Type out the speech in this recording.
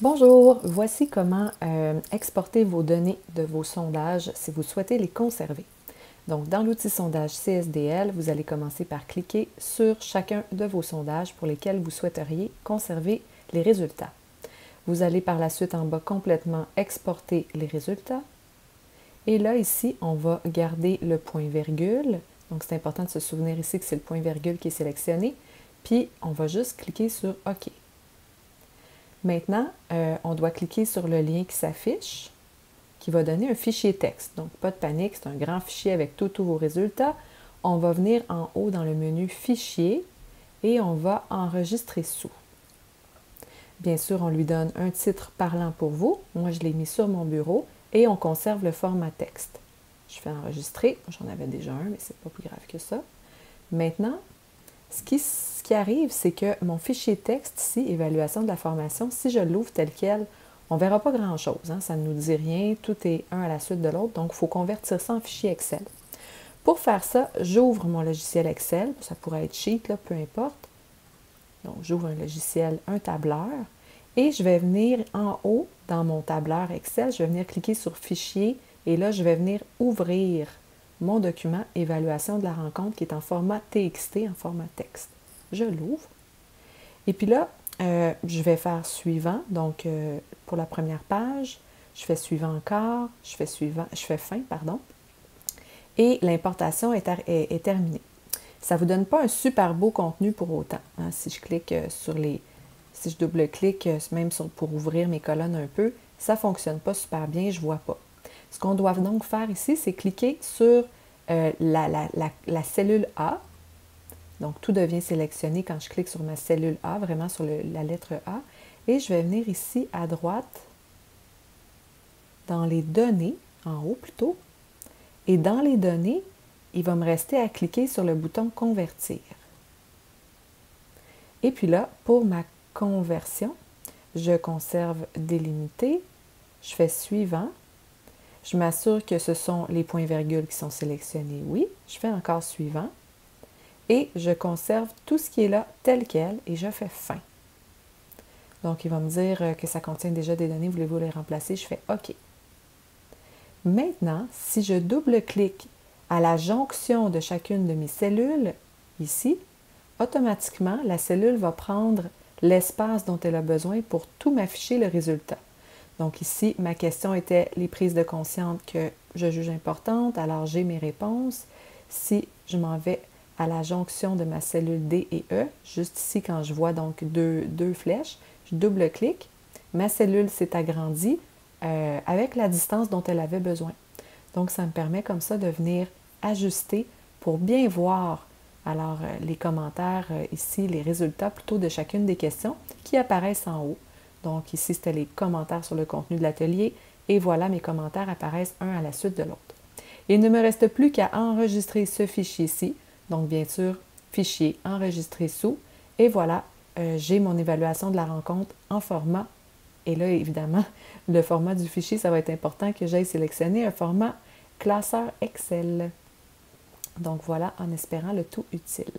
Bonjour, voici comment exporter vos données de vos sondages si vous souhaitez les conserver. Donc, dans l'outil sondage CSDL, vous allez commencer par cliquer sur chacun de vos sondages pour lesquels vous souhaiteriez conserver les résultats. Vous allez par la suite en bas complètement exporter les résultats. Et là, ici, on va garder le point-virgule. Donc, c'est important de se souvenir ici que c'est le point-virgule qui est sélectionné. Puis, on va juste cliquer sur OK. Maintenant, on doit cliquer sur le lien qui s'affiche, qui va donner un fichier texte. Donc, pas de panique, c'est un grand fichier avec tous vos résultats. On va venir en haut dans le menu Fichier et on va enregistrer sous. Bien sûr, on lui donne un titre parlant pour vous. Moi, je l'ai mis sur mon bureau et on conserve le format texte. Je fais enregistrer. J'en avais déjà un, mais c'est pas plus grave que ça. Maintenant, ce qui arrive, c'est que mon fichier texte ici, évaluation de la formation, si je l'ouvre tel quel, on ne verra pas grand-chose. Hein? Ça ne nous dit rien. Tout est un à la suite de l'autre. Donc, il faut convertir ça en fichier Excel. Pour faire ça, j'ouvre mon logiciel Excel. Ça pourrait être Sheet, là, peu importe. Donc, j'ouvre un logiciel, un tableur. Et je vais venir en haut, dans mon tableur Excel, je vais venir cliquer sur Fichier. Et là, je vais venir ouvrir mon document évaluation de la rencontre qui est en format TXT, en format texte. Je l'ouvre. Et puis là, je vais faire suivant. Donc, pour la première page, je fais suivant encore, je fais fin, pardon. Et l'importation est terminée. Ça ne vous donne pas un super beau contenu pour autant. Hein. Si je clique si je double-clique même pour ouvrir mes colonnes un peu, ça ne fonctionne pas super bien, je ne vois pas. Ce qu'on doit donc faire ici, c'est cliquer sur la cellule A. Donc, tout devient sélectionné quand je clique sur ma cellule A, vraiment sur la lettre A. Et je vais venir ici à droite, dans les données, en haut plutôt. Et dans les données, il va me rester à cliquer sur le bouton « Convertir ». Et puis là, pour ma conversion, je conserve délimité, je fais suivant. Je m'assure que ce sont les points-virgules qui sont sélectionnés, oui. Je fais encore suivant. Et je conserve tout ce qui est là tel quel et je fais fin. Donc, il va me dire que ça contient déjà des données, voulez-vous les remplacer? Je fais OK. Maintenant, si je double-clique à la jonction de chacune de mes cellules, ici, automatiquement, la cellule va prendre l'espace dont elle a besoin pour tout m'afficher le résultat. Donc ici, ma question était les prises de conscience que je juge importantes, alors j'ai mes réponses. Si je m'en vais à la jonction de ma cellule D et E, juste ici quand je vois donc deux flèches, je double-clique, ma cellule s'est agrandie avec la distance dont elle avait besoin. Donc ça me permet comme ça de venir ajuster pour bien voir alors les commentaires ici, les résultats plutôt de chacune des questions qui apparaissent en haut. Donc ici, c'était les commentaires sur le contenu de l'atelier et voilà, mes commentaires apparaissent un à la suite de l'autre. Il ne me reste plus qu'à enregistrer ce fichier-ci. Donc bien sûr, fichier, enregistrer sous et voilà, j'ai mon évaluation de la rencontre en format. Et là, évidemment, le format du fichier, ça va être important que j'aille sélectionner un format classeur Excel. Donc voilà, en espérant le tout utile.